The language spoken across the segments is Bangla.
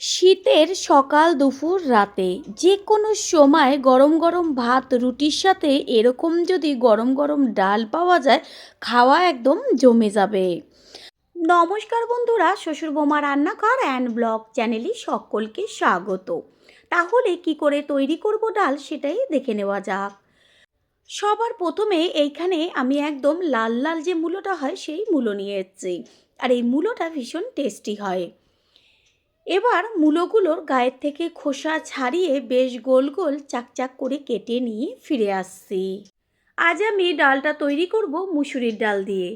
শীতের সকাল দুপুর রাতে যে কোনো সময় গরম গরম ভাত রুটির সাথে এরকম যদি গরম গরম ডাল পাওয়া যায়, খাওয়া একদম জমে যাবে। নমস্কার বন্ধুরা, শ্বশুর বোমা রান্নাঘর অ্যান্ড ব্লগ চ্যানেলে সকলকে স্বাগত। তাহলে কি করে তৈরি করব ডাল সেটাই দেখে নেওয়া যাক। সবার প্রথমে এইখানে আমি একদম লাল লাল যে মূলোটা হয় সেই মূলো নিয়ে এসেছি। আর এই মূলোটা ভীষণ টেস্টি হয়। এবার মূলোগুলোর গায়ের থেকে খোসা ছাড়িয়ে বেশ গোল গোল চাকচাক করে কেটে নিয়ে ফিরে আসছি। আজ আমি ডালটা তৈরি করব মুসুরির ডাল দিয়ে।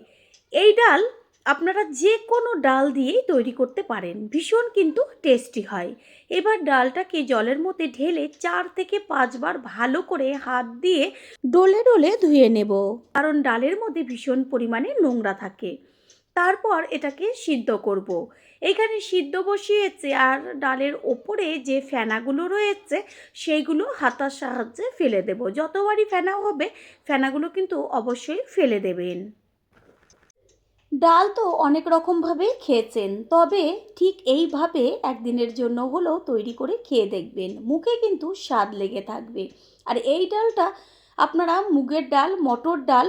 এই ডাল আপনারা যে কোনো ডাল দিয়েই তৈরি করতে পারেন, ভীষণ কিন্তু টেস্টি হয়। এবার ডালটাকে জলের মধ্যে ঢেলে 4 থেকে 5 বার ভালো করে হাত দিয়ে ডলে ডলে ধুয়ে নেব, কারণ ডালের মধ্যে ভীষণ পরিমাণে নোংরা থাকে। তারপর এটাকে সিদ্ধ করব। এখানে সিদ্ধ বসিয়েছে আর ডালের ওপরে যে ফেনাগুলো রয়েছে সেইগুলো হাতার সাহায্যে ফেলে দেব। যতবারই ফেনা হবে ফেনাগুলো কিন্তু অবশ্যই ফেলে দেবেন। ডাল তো অনেক রকমভাবেই খেয়েছেন, তবে ঠিক এইভাবে একদিনের জন্য হলেও তৈরি করে খেয়ে দেখবেন, মুখে কিন্তু স্বাদ লেগে থাকবে। আর এই ডালটা আপনারা মুগের ডাল, মটর ডাল,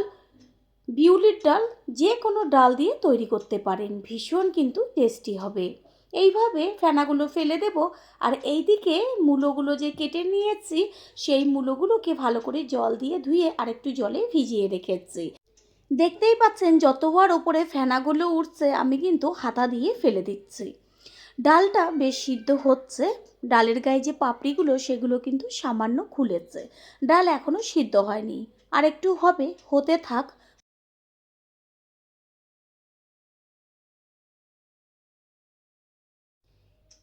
বিউলির ডাল, যে কোনো ডাল দিয়ে তৈরি করতে পারেন, ভীষণ কিন্তু টেস্টি হবে। এইভাবে ফেনাগুলো ফেলে দেব। আর এইদিকে মূলোগুলো যে কেটে নিয়েছি সেই মূলোগুলোকে ভালো করে জল দিয়ে ধুয়ে আরেকটু জলে ভিজিয়ে রেখেছি। দেখতেই পাচ্ছেন যতবার ওপরে ফেনাগুলো উঠছে আমি কিন্তু হাতা দিয়ে ফেলে দিচ্ছি। ডালটা বেশ সিদ্ধ হচ্ছে। ডালের গায়ে যে পাপড়িগুলো সেগুলো কিন্তু সামান্য খুলেছে, ডাল এখনো সিদ্ধ হয়নি, আর একটু হবে, হতে থাক।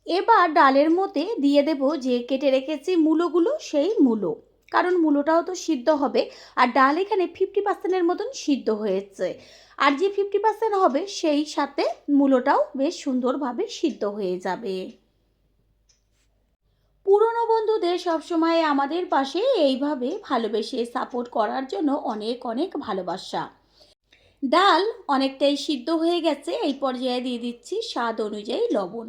এবার ডালের মধ্যে দিয়ে দেব যে কেটে রেখেছি মূলোগুলো, সেই মূলো, কারণ মূলোটাও তো সিদ্ধ হবে। আর ডাল এখানে 50% মতন সিদ্ধ হয়েছে, আর যে 50% হবে সেই সাথে মূলোটাও বেশ সুন্দরভাবে সিদ্ধ হয়ে যাবে। পুরনো বন্ধুদের সবসময় আমাদের পাশে এইভাবে ভালোবেসে সাপোর্ট করার জন্য অনেক অনেক ভালোবাসা। ডাল অনেকটাই সিদ্ধ হয়ে গেছে, এই পর্যায়ে দিয়ে দিচ্ছি স্বাদ অনুযায়ী লবণ।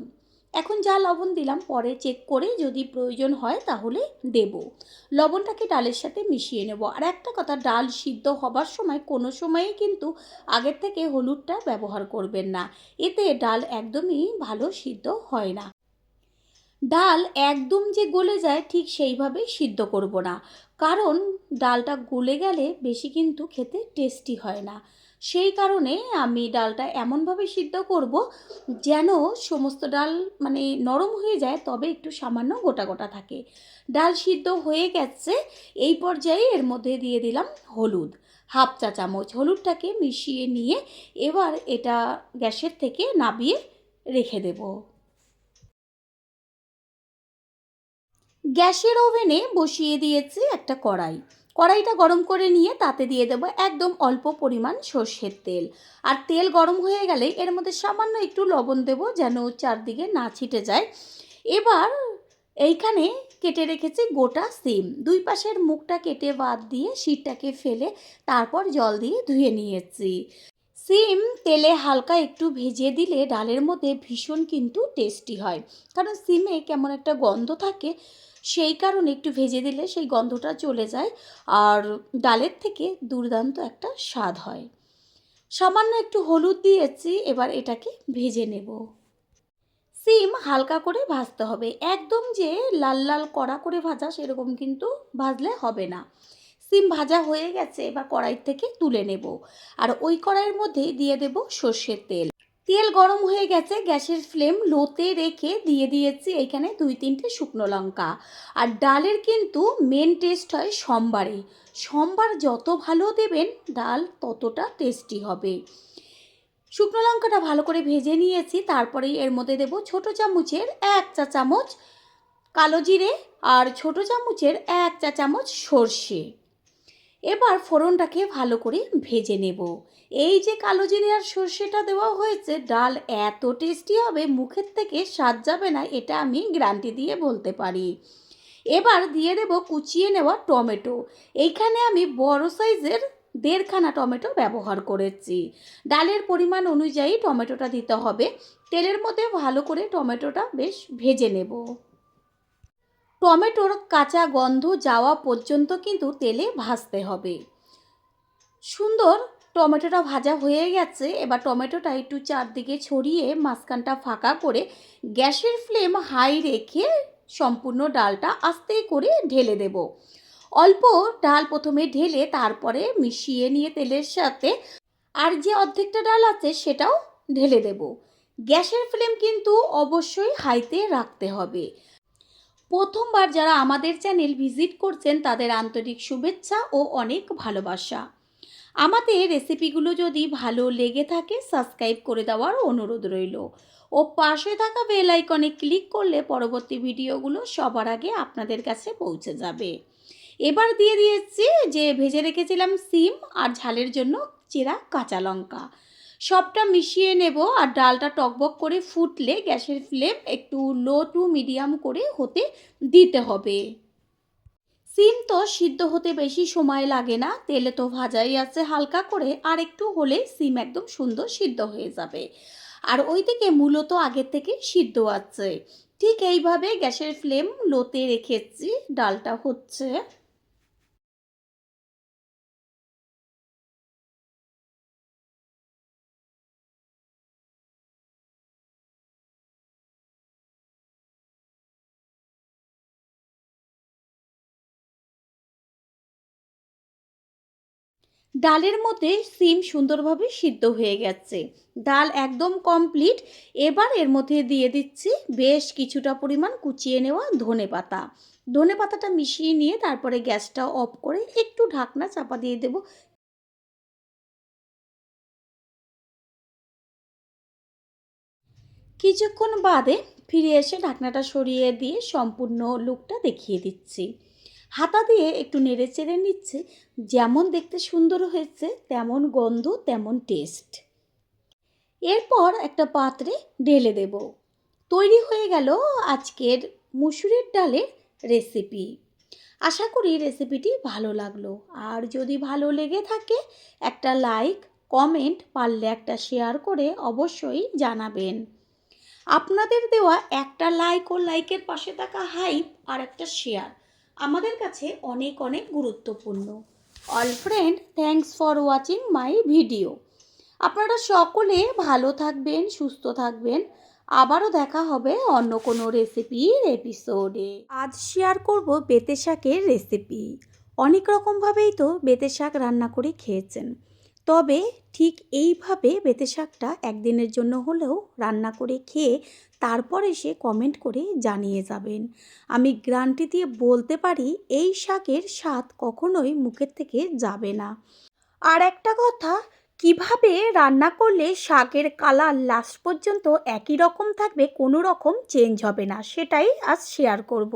এখন যা লবণ দিলাম পরে চেক করে যদি প্রয়োজন হয় তাহলে দেব। লবণটাকে ডালের সাথে মিশিয়ে নেব। আর একটা কথা, ডাল সিদ্ধ হবার সময় কোনো সময়ই কিন্তু আগের থেকে হলুদটা ব্যবহার করবেন না, এতে ডাল একদমই ভালো সিদ্ধ হয় না। ডাল একদম যে গলে যায় ঠিক সেইভাবেই সিদ্ধ করব না, কারণ ডালটা গলে গেলে বেশি কিন্তু খেতে টেস্টি হয় না। সেই কারণে আমি ডালটা এমনভাবে সিদ্ধ করব যেন সমস্ত ডাল মানে নরম হয়ে যায়, তবে একটু সামান্য গোটা গোটা থাকে। ডাল সিদ্ধ হয়ে গেছে, এই পর্যায়ে এর মধ্যে দিয়ে দিলাম হলুদ, হাফ চা চামচ। হলুদটাকে মিশিয়ে নিয়ে এবার এটা গ্যাসের থেকে নামিয়ে রেখে দেবো। গ্যাসের ওভেনে বসিয়ে দিয়েছি একটা কড়াই। কড়াইটা গরম করে নিয়ে তাতে দিয়ে দেবো একদম অল্প পরিমাণ সর্ষের তেল। আর তেল গরম হয়ে গেলে এর মধ্যে সামান্য একটু লবণ দেবো যেন চারদিকে না ছিটে যায়। এবার এইখানে কেটে রেখেছি গোটা সিম, দুই পাশের মুখটা কেটে বাদ দিয়ে শীটটাকে ফেলে তারপর জল দিয়ে ধুয়ে নিয়েছি। সিম তেলে হালকা একটু ভেজে দিলে ডালের মধ্যে ভীষণ কিন্তু টেস্টি হয়, কারণ সিমে কেমন একটা গন্ধ থাকে, সেই কারণে একটু ভেজে দিলে সেই গন্ধটা চলে যায় আর ডালের থেকে দুর্দান্ত একটা স্বাদ হয়। সামান্য একটু হলুদ দিয়েছি, এবার এটাকে ভেজে নেব। সিম হালকা করে ভাজতে হবে, একদম যে লাল লাল কড়া করে ভাজা সেরকম কিন্তু ভাজলে হবে না। সিম ভাজা হয়ে গেছে, এবার কড়াই থেকে তুলে নেব। আর ওই কড়াইয়ের মধ্যে দিয়ে দেব সর্ষের তেল। তেল গরম হয়ে গেছে, গ্যাসের ফ্লেম লোতে রেখে দিয়ে দিয়েছি এখানে 2-3টে শুকনো লঙ্কা। আর ডালের কিন্তু মেন টেস্ট হয় সম্বারে, সম্বার যত ভালো দেবেন ডাল ততটা টেস্টি হবে। শুকনো লঙ্কাটা ভালো করে ভেজে নিয়েছি, তারপরেই এর মধ্যে দেব ছোটো চামচের 1 চা চামচ কালো জিরে আর ছোটো চামচের 1 চা চামচ সর্ষে। এবার ফোড়নটাকে ভালো করে ভেজে নেব। এই যে কালো জিরে আর সর্ষেটা দেওয়া হয়েছে, ডাল এত টেস্টি হবে মুখের থেকে স্বাদ যাবে না, এটা আমি গ্যারান্টি দিয়ে বলতে পারি। এবার দিয়ে দেব কুচিয়ে নেওয়া টমেটো। এইখানে আমি বড় সাইজের দেড়খানা টমেটো ব্যবহার করেছি। ডালের পরিমাণ অনুযায়ী টমেটোটা দিতে হবে। তেলের মধ্যে ভালো করে টমেটোটা বেশ ভেজে নেব। টমেটোর কাঁচা গন্ধ যাওয়া পর্যন্ত কিন্তু তেলে ভাজতে হবে। সুন্দর টমেটোটা ভাজা হয়ে গেছে। এবার টমেটোটা একটু চারদিকে ছড়িয়ে মাঝখানটা ফাঁকা করে গ্যাসের ফ্লেম হাই রেখে সম্পূর্ণ ডালটা আস্তে করে ঢেলে দেব। অল্প ডাল প্রথমে ঢেলে তারপরে মিশিয়ে নিয়ে তেলের সাথে আর যে অর্ধেকটা ডাল আছে সেটাও ঢেলে দেব। গ্যাসের ফ্লেম কিন্তু অবশ্যই হাইতে রাখতে হবে। প্রথমবার যারা আমাদের চ্যানেল ভিজিট করছেন তাদের আন্তরিক শুভেচ্ছা ও অনেক ভালোবাসা। আমাদের রেসিপিগুলো যদি ভালো লেগে থাকে সাবস্ক্রাইব করে দেওয়ার অনুরোধ রইল ও পাশে থাকা বেল আইকনে ক্লিক করলে পরবর্তী ভিডিওগুলো সবার আগে আপনাদের কাছে পৌঁছে যাবে। এবার দিয়ে দিয়েছি যে ভেজে রেখেছিলাম সিম আর ঝালের জন্য চেরা কাঁচা লঙ্কা। সবটা মিশিয়ে নেব। আর ডালটা টকবক করে ফুটলে গ্যাসের ফ্লেম একটু লো টু মিডিয়াম করে হতে দিতে হবে। সিম তো সিদ্ধ হতে বেশি সময় লাগে না, তেলে তো ভাজাই আছে হালকা করে, আর একটু হলে সিম একদম সুন্দর সিদ্ধ হয়ে যাবে। আর ওইদিকে মূলত আগের থেকে সিদ্ধ আছে। ঠিক এইভাবে গ্যাসের ফ্লেম লোতে রেখেছি, ডালটা হচ্ছে। ডালের মধ্যে সিম সুন্দরভাবে সিদ্ধ হয়ে গেছে, ডাল একদম কমপ্লিট। এবার এর মধ্যে দিয়ে দিচ্ছি বেশ কিছুটা পরিমাণ কুচিয়ে নেওয়া ধনেপাতা। ধনেপাতাটা মিশিয়ে নিয়ে তারপরে গ্যাসটা অফ করে একটু ঢাকনা চাপা দিয়ে দেব। কিছুক্ষণ বাদে ফিরে এসে ঢাকনাটা সরিয়ে দিয়ে সম্পূর্ণ লুকটা দেখিয়ে দিচ্ছি। হাতা দিয়ে একটু নেড়ে চেড়ে নিচ্ছে। যেমন দেখতে সুন্দর হয়েছে তেমন গন্ধ তেমন টেস্ট। এরপর একটা পাত্রে ঢেলে দেব। তৈরি হয়ে গেল আজকের মুসুরির ডালের রেসিপি। আশা করি রেসিপিটি ভালো লাগলো। আর যদি ভালো লেগে থাকে একটা লাইক, কমেন্ট, পারলে একটা শেয়ার করে অবশ্যই জানাবেন। আপনাদের দেওয়া একটা লাইক ও লাইকের পাশে থাকা হাইপ আর একটা শেয়ার আমাদের কাছে অনেক অনেক গুরুত্বপূর্ণ। All friend, thanks for watching my video. আপনারা সকলে ভালো থাকবেন, সুস্থ থাকবেন। আবারও দেখা হবে অন্য কোনো রেসিপির এপিসোডে। আজ শেয়ার করব বেতে শাকের রেসিপি। অনেক রকমভাবেই তো বেতে শাক রান্না করে খেয়েছেন, তবে ঠিক এইভাবে বেতে শাকটা একদিনের জন্য হলেও রান্না করে খেয়ে তারপর এসে কমেন্ট করে জানিয়ে যাবেন। আমি গ্যারান্টি দিয়ে বলতে পারি এই শাকের স্বাদ কখনোই মুখের থেকে যাবে না। আর একটা কথা, কিভাবে রান্না করলে শাকের কালার লাস্ট পর্যন্ত একই রকম থাকবে, কোনো রকম চেঞ্জ হবে না, সেটাই আজ শেয়ার করব।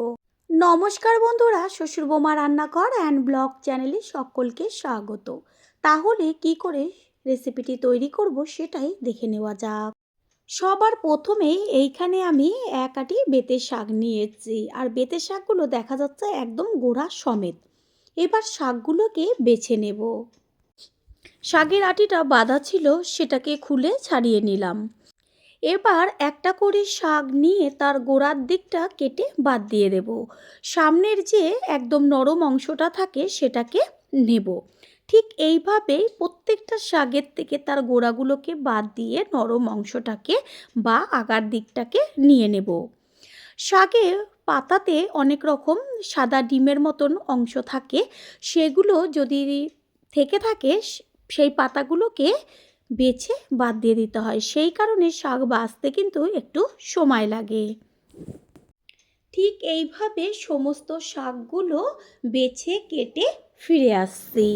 নমস্কার বন্ধুরা, শ্বশুর বৌমা রান্নাঘর অ্যান্ড ব্লগ চ্যানেলে সকলকে স্বাগত। তাহলে কি করে রেসিপিটি তৈরি করব সেটাই দেখে নেওয়া যাক। সবার প্রথমে এইখানে আমি এক আটি বেতে শাক নিয়েছি। আর বেতে শাকগুলো দেখা যাচ্ছে একদম গোড়া সমেত। এবার শাকগুলোকে বেছে নেব। শাকের আটিটা বাঁধা ছিল, সেটাকে খুলে ছাড়িয়ে নিলাম। এবার একটা করে শাক নিয়ে তার গোড়ার দিকটা কেটে বাদ দিয়ে দেব। সামনের যে একদম নরম অংশটা থাকে সেটাকে নেব। ঠিক এইভাবেই প্রত্যেকটা শাকের থেকে তার গোড়াগুলোকে বাদ দিয়ে নরম অংশটাকে বা আগার দিকটাকে নিয়ে নেব। শাকে পাতাতে অনেক রকম সাদা ডিমের মতন অংশ থাকে, সেগুলো যদি থেকে থাকে সেই পাতাগুলোকে বেছে বাদ দিয়ে দিতে হয়। সেই কারণে শাক বাছতে কিন্তু একটু সময় লাগে। ঠিক এইভাবে সমস্ত শাকগুলো বেছে কেটে ফিরে আসছি।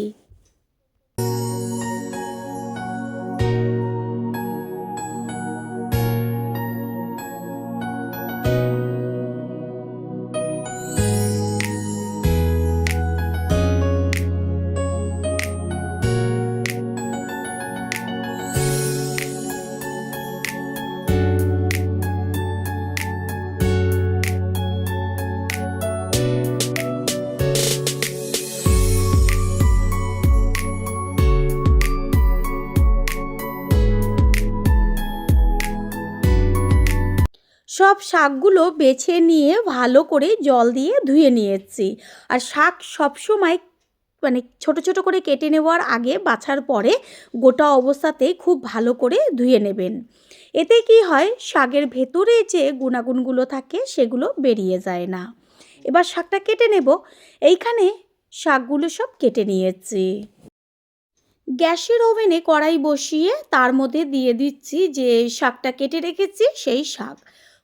শাকগুলো বেছে নিয়ে ভালো করে জল দিয়ে ধুয়ে নিয়েছি। আর শাক সবসময় মানে ছোট ছোট করে কেটে নেওয়ার আগে বাছার পরে গোটা অবস্থাতেই খুব ভালো করে ধুয়ে নেবেন। এতে কি হয়, শাকের ভেতরে যে গুণাগুণগুলো থাকে সেগুলো বেরিয়ে যায় না। এবার শাকটা কেটে নেব। এইখানে শাকগুলো সব কেটে নিয়েছি। গ্যাসের ওভেনে কড়াই বসিয়ে তার মধ্যে দিয়ে দিচ্ছি যে শাকটা কেটে রেখেছি সেই শাক।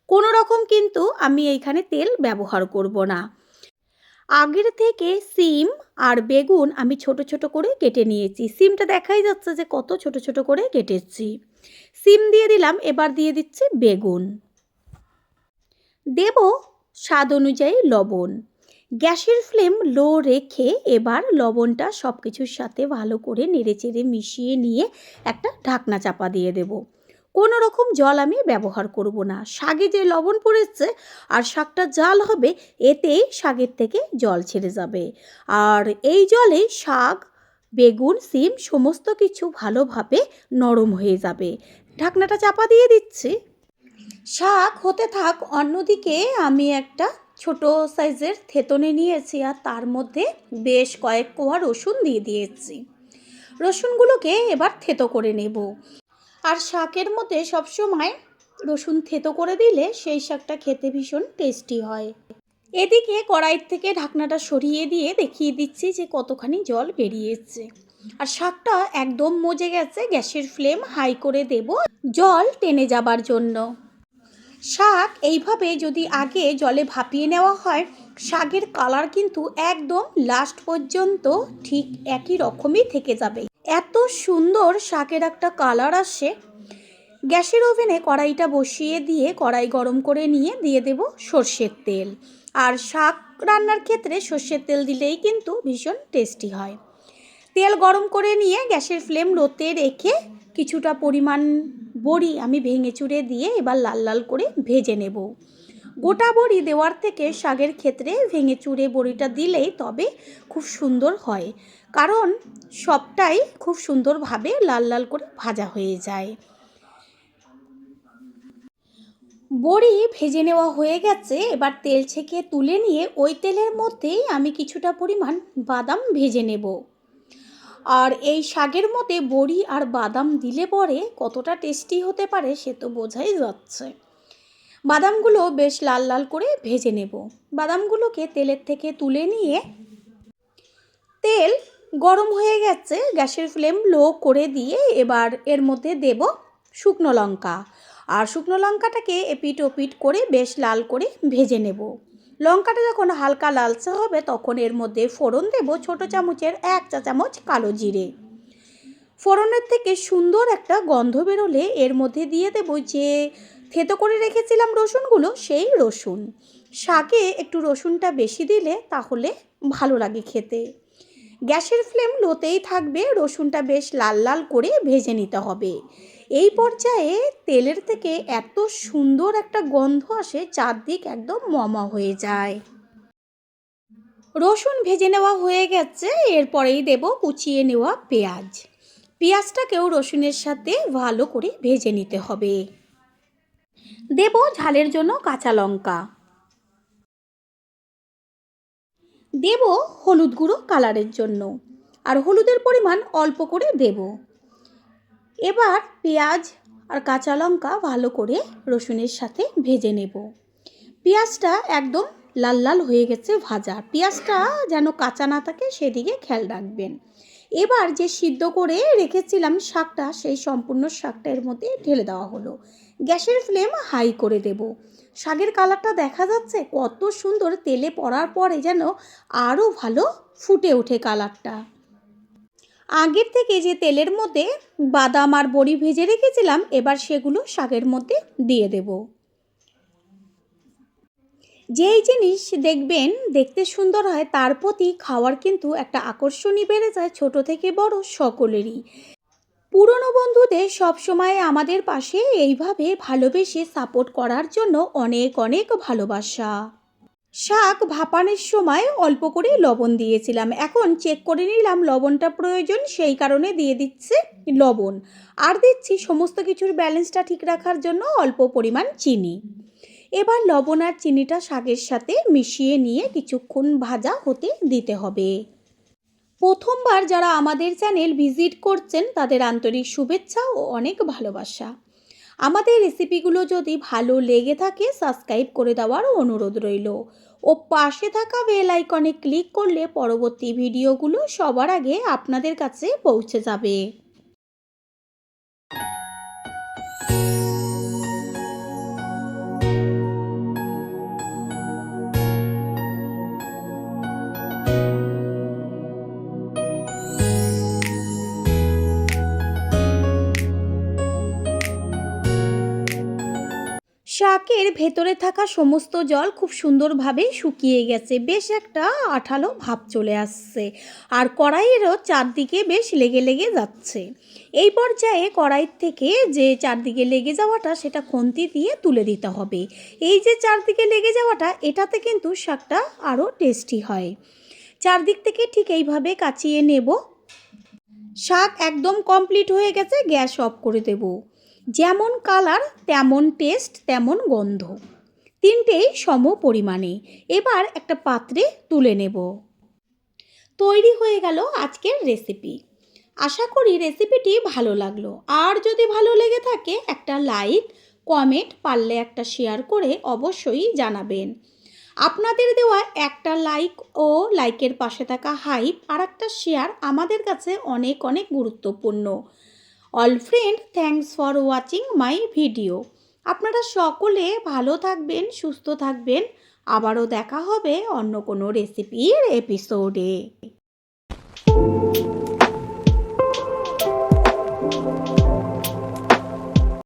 কোনো রকম কিন্তু আমি এইখানে তেল ব্যবহার করব না। আগের থেকে সিম আর বেগুন আমি ছোট ছোট করে কেটে নিয়েছি। সিমটা দেখাই যাচ্ছে যে কত ছোট ছোট করে কেটেছি। সিম দিয়ে দিলাম, এবার দিয়ে দিচ্ছি বেগুন। দেব স্বাদ অনুযায়ী লবণ। গ্যাসের ফ্লেম লো রেখে এবার লবণটা সব কিছুর সাথে ভালো করে নেড়েচেড়ে মিশিয়ে নিয়ে একটা ঢাকনা চাপা দিয়ে দেব। কোনো রকম জল আমি ব্যবহার করব না। শাকে যে লবণ পড়েছে আর শাকটা জাল হবে, এতেই শাকের থেকে জল ছেড়ে যাবে। আর এই জলেই শাক, বেগুন, সিম সমস্ত কিছু ভালোভাবে নরম হয়ে যাবে। ঢাকনাটা চাপা দিয়ে দিচ্ছি। শাক হতে থাক, অন্যদিকে আমি একটা ছোট সাইজের থেতনে নিয়েছি আর তার মধ্যে বেশ কয়েক কোয়া রসুন দিয়ে দিয়েছি। রসুনগুলোকে এবার থেতো করে নেব। আর শাকের মধ্যে সবসময় রসুন থেতো করে দিলে সেই শাকটা খেতে ভীষণ টেস্টি হয়। এদিকে কড়াইয়ের থেকে ঢাকনাটা সরিয়ে দিয়ে দেখিয়ে দিচ্ছি যে কতখানি জল বেরিয়েছে। আর শাকটা একদম মজে গেছে। গ্যাসের ফ্লেম হাই করে দেব জল টেনে যাবার জন্য। শাক এইভাবে যদি আগে জলে ভাপিয়ে নেওয়া হয়, শাকের কালার কিন্তু একদম লাস্ট পর্যন্ত ঠিক একই রকমই থেকে যাবে। এত সুন্দর শাকের একটা কালার আসে। গ্যাসের ওভেনে কড়াইটা বসিয়ে দিয়ে কড়াই গরম করে নিয়ে দিয়ে দেব সর্ষের তেল। আর শাক রান্নার ক্ষেত্রে সর্ষের তেল দিলেই কিন্তু ভীষণ টেস্টি হয়। তেল গরম করে নিয়ে গ্যাসের ফ্লেম লোতে রেখে কিছুটা পরিমাণ বড়ি আমি ভেঙে চুড়ে দিয়ে এবার লাল লাল করে ভেজে নেব। গোটা বড়ি দেওয়ার থেকে শাকের ক্ষেত্রে ভেঙে চুড়ে বড়িটা দিলেই তবে খুব সুন্দর হয়, কারণ সবটাই খুব সুন্দরভাবে লাল লাল করে ভাজা হয়ে যায়। বড়ি ভেজে নেওয়া হয়ে গেছে। এবার তেল ছেঁকে তুলে নিয়ে ওই তেলের মধ্যেই আমি কিছুটা পরিমাণ বাদাম ভেজে নেব। আর এই শাকের মধ্যে বড়ি আর বাদাম দিলে পরে কতটা টেস্টি হতে পারে সে তো বোঝাই যাচ্ছে। বাদামগুলো বেশ লাল লাল করে ভেজে নেব। বাদামগুলোকে তেলের থেকে তুলে নিয়ে, তেল গরম হয়ে গেছে, গ্যাসের ফ্লেম লো করে দিয়ে এবার এর মধ্যে দেব শুকনো লঙ্কা। আর শুকনো লঙ্কাটাকে এপিট ওপিট করে বেশ লাল করে ভেজে নেব। লঙ্কাটা যখন হালকা লালচে হবে তখন এর মধ্যে ফোড়ন দেব ছোট চামচের 1 চা চামচ কালো জিরে। ফোড়নের থেকে সুন্দর একটা গন্ধ বেরোলে এর মধ্যে দিয়ে দেব যে থেতো করে রেখেছিলাম রসুনগুলো, সেই রসুন। শাকে একটু রসুনটা বেশি দিলে তাহলে ভালো লাগে খেতে। গ্যাসের ফ্লেম লোতেই থাকবে। রসুনটা বেশ লাল লাল করে ভেজে নিতে হবে। এই পর্যায়ে তেলের থেকে এত সুন্দর একটা গন্ধ আসে, চারদিক একদম মমা হয়ে যায়। রসুন ভেজে নেওয়া হয়ে গেছে। এরপরেই দেব কুচিয়ে নেওয়া পেঁয়াজ। পেঁয়াজটাকেও রসুনের সাথে ভালো করে ভেজে নিতে হবে। দেব ঝালের জন্য কাঁচা লঙ্কা। দেব হলুদ গুঁড়ো কালারের জন্য, আর হলুদের পরিমাণ অল্প করে দেব। এবার পেঁয়াজ আর কাঁচা লঙ্কা ভালো করে রসুনের সাথে ভেজে নেব। পেঁয়াজটা একদম লাল লাল হয়ে গেছে ভাজা। পেঁয়াজটা যেন কাঁচা না থাকে সেদিকে খেয়াল রাখবেন। এবার যে সিদ্ধ করে রেখেছিলাম শাকটা, সেই সম্পূর্ণ শাকটা এর মধ্যে ঢেলে দেওয়া হলো। গ্যাসের ফ্লেম হাই করে দেব। শাকের কালারটা দেখা যাচ্ছে কত সুন্দর, তেলে পড়ার পরে যেন আরও ভালো ফুটে ওঠে কালারটা। আগের থেকে যে তেলের মধ্যে বাদাম আর বড়ি ভেজে রেখেছিলাম, এবার সেগুলো শাকের মধ্যে দিয়ে দেব। যেই জিনিস দেখবেন দেখতে সুন্দর হয় তার প্রতি খাওয়ার কিন্তু একটা আকর্ষণই বেড়ে যায়, ছোট থেকে বড় সকলেরই। পুরনো বন্ধুদের সবসময় আমাদের পাশে এইভাবে ভালোবেসে সাপোর্ট করার জন্য অনেক অনেক ভালোবাসা। শাক ভাপানোর সময় অল্প করে লবণ দিয়েছিলাম, এখন চেক করে নিলাম লবণটা প্রয়োজন, সেই কারণে দিয়ে দিচ্ছে লবণ। আর দিচ্ছি সমস্ত কিছুর ব্যালেন্সটা ঠিক রাখার জন্য অল্প পরিমাণ চিনি। এবার লবণ আর চিনিটা শাকের সাথে মিশিয়ে নিয়ে কিছুক্ষণ ভাজা হতে দিতে হবে। প্রথমবার যারা আমাদের চ্যানেল ভিজিট করছেন তাদের আন্তরিক শুভেচ্ছা ও অনেক ভালোবাসা। আমাদের রেসিপিগুলো যদি ভালো লেগে থাকে সাবস্ক্রাইব করে দেওয়ার অনুরোধ রইল ও পাশে থাকা বেল আইকনে ক্লিক করলে পরবর্তী ভিডিওগুলো সবার আগে আপনাদের কাছে পৌঁছে যাবে। শাকের ভেতরে থাকা সমস্ত জল খুব সুন্দরভাবে শুকিয়ে গেছে, বেশ একটা আঠালো ভাব চলে আসছে আর কড়াইয়েরও চারদিকে বেশ লেগে লেগে যাচ্ছে। এই পর্যায়ে কড়াই থেকে যে চারদিকে লেগে যাওয়াটা সেটা খুন্তি দিয়ে তুলে দিতে হবে। এই যে চারদিকে লেগে যাওয়াটা, এটাতে কিন্তু শাকটা আরও টেস্টি হয়। চারদিক থেকে ঠিক এইভাবে কাচিয়ে নেব। শাক একদম কমপ্লিট হয়ে গেছে, গ্যাস অফ করে দেব। যেমন কালার তেমন টেস্ট তেমন গন্ধ, তিনটেই সম পরিমাণে। এবার একটা পাত্রে তুলে নেব। তৈরি হয়ে গেল আজকের রেসিপি। আশা করি রেসিপিটি ভালো লাগলো। আর যদি ভালো লেগে থাকে একটা লাইক, কমেন্ট, পারলে একটা শেয়ার করে অবশ্যই জানাবেন। আপনাদের দেওয়া একটা লাইক ও লাইকের পাশে থাকা হাইপ আর একটা শেয়ার আমাদের কাছে অনেক অনেক গুরুত্বপূর্ণ। All friend, thanks for watching my video. আপনারা সকলে ভালো থাকবেন, সুস্থ থাকবেন। আবারও দেখা হবে অন্য কোনো রেসিপির এপিসোডে।